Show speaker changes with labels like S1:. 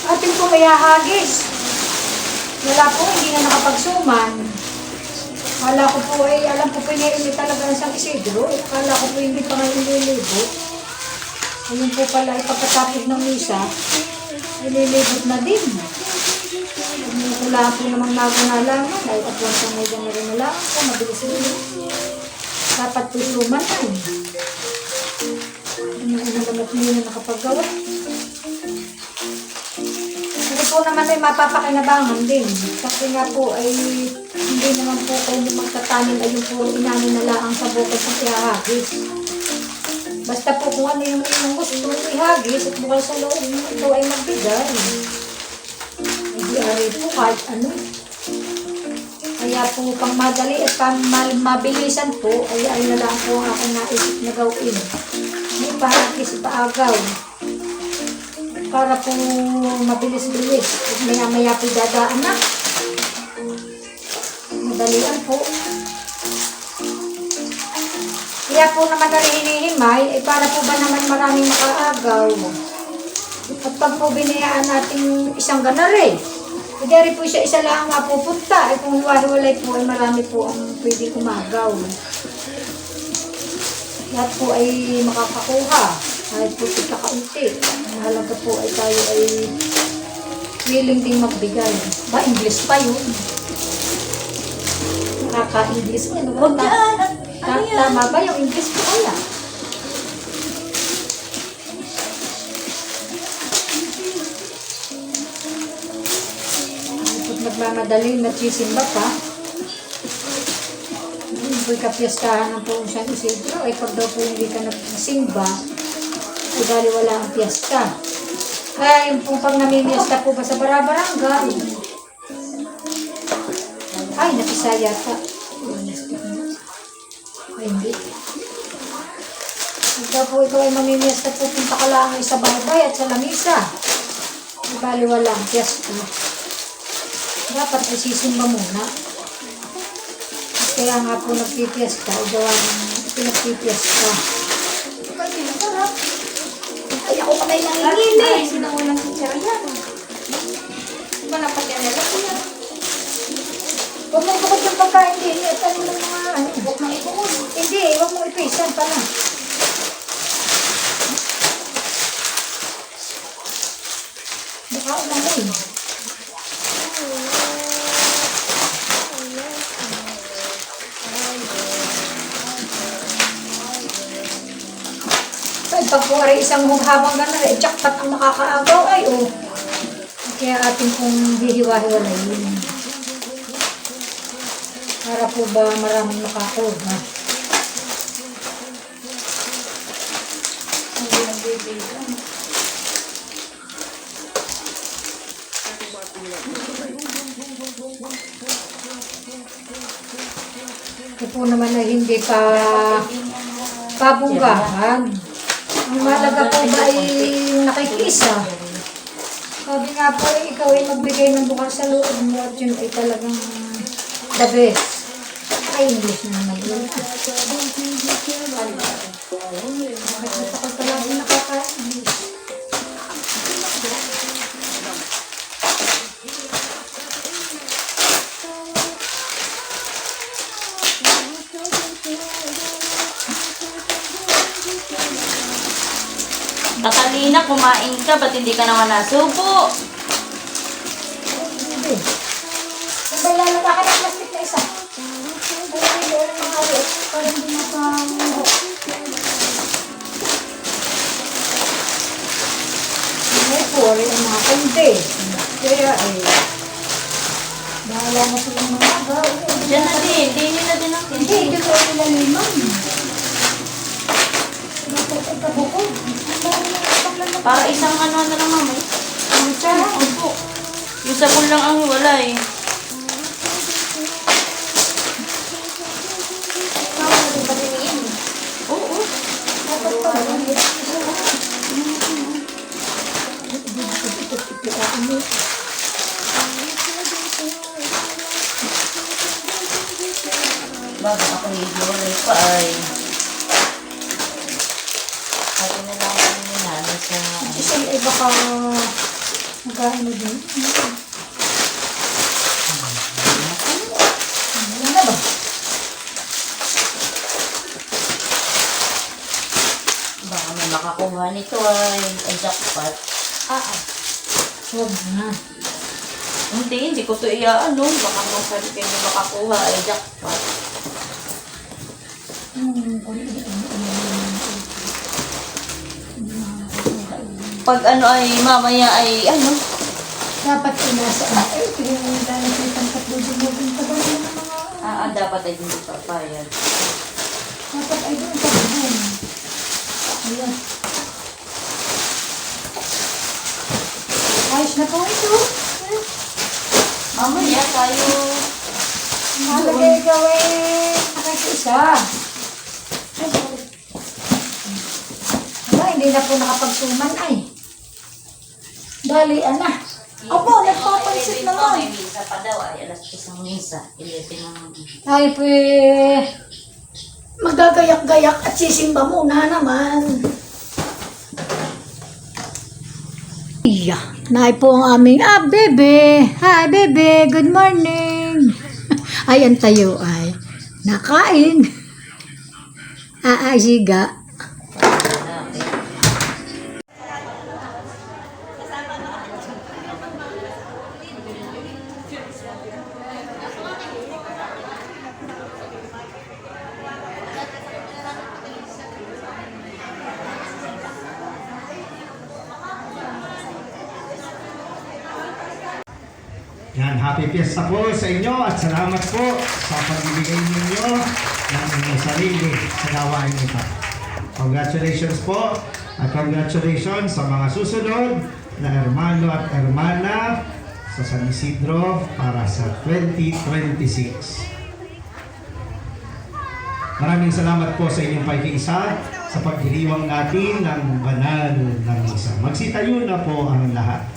S1: Atin po may hahagis. Wala po, hindi na nakapagsuman. Kala ko po ay, alam ko po hindi talaga ng Isidro. Kala ko po hindi pa ngayon nililibot. Ayun po pala, ipagkatapos ng misa, nililibot na din. Wala po namang nalaman. Dahil at once ang may na rin nalaman po, mabilis rin. Dapat po suman na eh. Ano naman hindi na nakapaggawa. Hindi po naman ay mapapakinabangan din. Kasi nga po ay hindi naman po kayo magtatanin ay yung puro inanin na laang sa bukas ng ihahagis. Basta po kung ano yung inyong gusto ihagis at bukal sa loob ito ay magbigay. Hindi ari po kahit ano. Kaya po pang madali at pang mabilisan po ay na lang po ang aking naisip na gawin. Hindi pa hagis paagaw. Para po mabilis-bilis. At maya-maya po dadaan na. Madalian po. Kaya po naman na hinihimay, ay para po ba naman maraming makaagaw. At pag po binayaan natin isang ganare, hindi po isa lang ang mapupunta. Ay kung hiwa-hiwalay po, ay marami po ang pwede umagaw. Lahat po ay makakakuha. Kahit po ito kaunti. Ang halaga po ay tayo ay willing din magbigay. Ba, English pa yun. Nakaka-English mo.
S2: Huwag yan! Ano yan?
S1: Tama ba yung English ko kaya? Kapag nagmamadali na chisimba pa, hindi kapiyastahan ng po San Isidro. Ay pag daw po hindi ka nagsimba, ay dali wala ang piyesta. Kaya yung pong pag namimiesta po ba sa barabarangga, ay napisa yata. Ay hindi. Pag po ikaw ay mamimiesta po, punta ka lang ay sa baybay at sa lamisa. Ay dali wala ang piyesta. Dapat ay sisimba muna. Kaya nga po nagpipiesta, ay gawa ng pinagpipiesta.
S2: Kasi masarap. Ay, ako pa may nangingin eh. Sinangulang teacher yan. Diba napagyanela ko yan?
S1: Huwag mong bukod yung pagkain din. At ano ng mga ano.
S2: Huwag nang ibukod.
S1: Hindi, huwag mong ipisan pa lang. Baka umamin. Ay, pag po ay isang habang gano'n, eh, jackpot ang makakaagaw ay oh. Kaya atin pong hihiwa-hiwalayin. Para po ba maraming makakuha.
S2: Hindi nagbibilang.
S1: Ito po naman ay hindi pa pabunggahan. Ang mahalaga po ba ay nakikiisa. Sabi nga po ay ikaw ay magbigay ng bukal sa loob mo at yun ay talagang the best. Ay, English na naman yun. Bakit natakot ka lang nakaka-English?
S2: Katalina, kumain ka. Ba't hindi ka naman nasubo?
S1: Hindi. Kung ba ilalagay ka ng plastic na isa? Kaya hindi ulit mga ulit. Para hindi mapang... May puri ang mga kandi. Kaya ay... Bahala na silang mga agaw.
S2: Diyan na din. Hindi nila din ang
S1: Hindi, hindi ko ilaliman. Napatay ka bukod.
S2: para isang ano na lang mamay.
S1: Ang sarap.
S2: Opo. Yung sabon lang ang hiwalay.
S1: Tama na din ba din?
S2: Oo.
S1: Dapat pala.
S2: Bago ako hiwalay pa ay. Sabi na lang kami ni Nana sa...
S1: Kasi ay baka Magain na din. Wala na ba?
S3: Baka may makakuha nito ay jackpot.
S1: Huwag na.
S3: Hindi ko to iaano. Baka masabi kayo may makakuha ay jackpot. Pag ano ay mamaya ay ano,
S1: Dapat pinasa na. Kaya yung dahil sa isang katlubin-lubin pa daw yung mga...
S3: dapat ay hindi papayag.
S1: Dapat ay doon sa buhay. Ayan. Ayos na po ito.
S3: Mamaya tayo
S1: Malagay gawin. Nakikisa. Wala, hindi na po nakapagsuman ay. Dali, ana. Opo, nagpapansit naman.
S3: May misa pa daw ay alas 10 ng misa. 11 ng...
S1: Ay, magagayak-gayak at sisimba muna naman. Iya, naay po ang aming, bebe. Hi, bebe. Good morning. Ayan tayo ay nakain. Siga.
S4: Yan, happy fiesta po sa inyo at salamat po sa pagbibigay ninyo ng inyong sarili sa gawain ito. Congratulations po at congratulations sa mga susunod na hermano at hermana sa San Isidro para sa 2026. Maraming salamat po sa inyong pakikiisa sa pagdiriwang natin ng banal na misa. Magsitayo na po ang lahat.